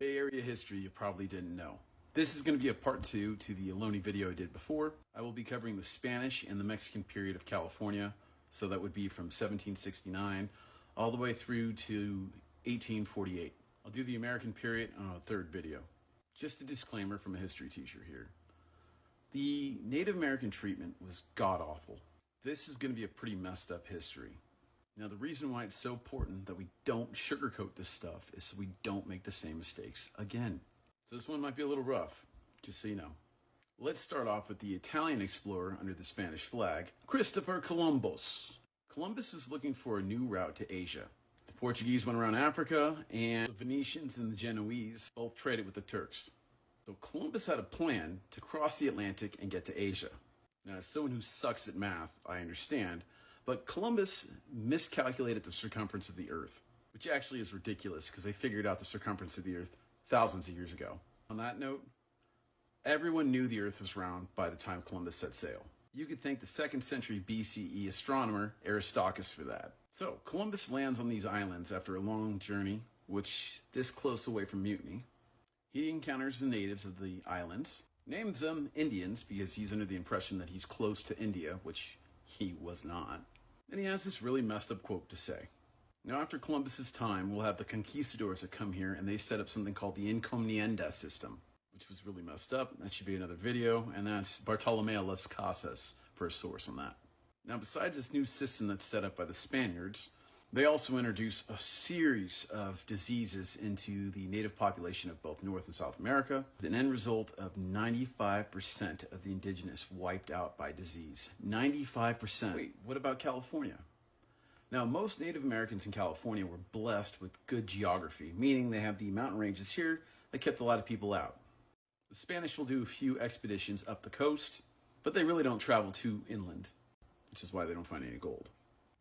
Bay Area history you probably didn't know. This is going to be a part 2 to the Aloni video I did before. I will be covering the Spanish and the Mexican period of California, so that would be from 1769 all the way through to 1848. I'll do the American period on a third video. Just a disclaimer from a history teacher here. The Native American treatment was god-awful. This is going to be a pretty messed up history. Now, the reason why it's so important that we don't sugarcoat this stuff is so we don't make the same mistakes again. So this one might be a little rough, just so you know. Let's start off with the Italian explorer under the Spanish flag, Christopher Columbus. Columbus was looking for a new route to Asia. The Portuguese went around Africa, and the Venetians and the Genoese both traded with the Turks. So Columbus had a plan to cross the Atlantic and get to Asia. Now, as someone who sucks at math, I understand, but Columbus miscalculated the circumference of the Earth, which actually is ridiculous because they figured out the circumference of the Earth thousands of years ago. On that note, everyone knew the Earth was round by the time Columbus set sail. You could thank the 2nd century BCE astronomer Aristarchus for that. So Columbus lands on these islands after a long journey, which this close away from mutiny. He encounters the natives of the islands, names them Indians because he's under the impression that he's close to India, which he was not. And he has this really messed up quote to say. Now, after Columbus's time, we'll have the conquistadors that come here and they set up something called the encomienda system, which was really messed up. That should be another video, and that's Bartolomeo Las Casas for a source on that. Now, besides this new system that's set up by the Spaniards, they also introduced a series of diseases into the native population of both North and South America, with an end result of 95% of the indigenous wiped out by disease. 95%. Wait, what about California? Now, most Native Americans in California were blessed with good geography, meaning they have the mountain ranges here that kept a lot of people out. The Spanish will do a few expeditions up the coast, but they really don't travel too inland, which is why they don't find any gold.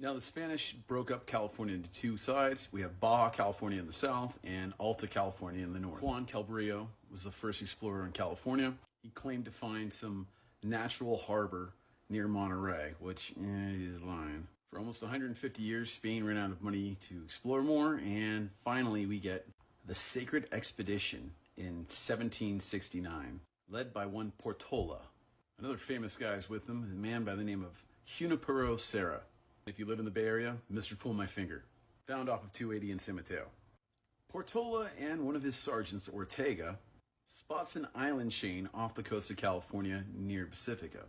Now, the Spanish broke up California into two sides. We have Baja California in the south and Alta California in the north. Juan Cabrillo was the first explorer in California. He claimed to find some natural harbor near Monterey, which is lying. For almost 150 years, Spain ran out of money to explore more, and finally we get the Sacred Expedition in 1769, led by one Portola. Another famous guy is with him, a man by the name of Junipero Serra. If you live in the Bay Area, Mr. Pull My Finger, found off of 280 in San Mateo. Portola and one of his sergeants, Ortega, spots an island chain off the coast of California near Pacifica,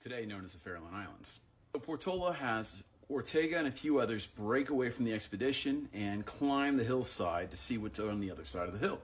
today known as the Farallon Islands. So Portola has Ortega and a few others break away from the expedition and climb the hillside to see what's on the other side of the hill.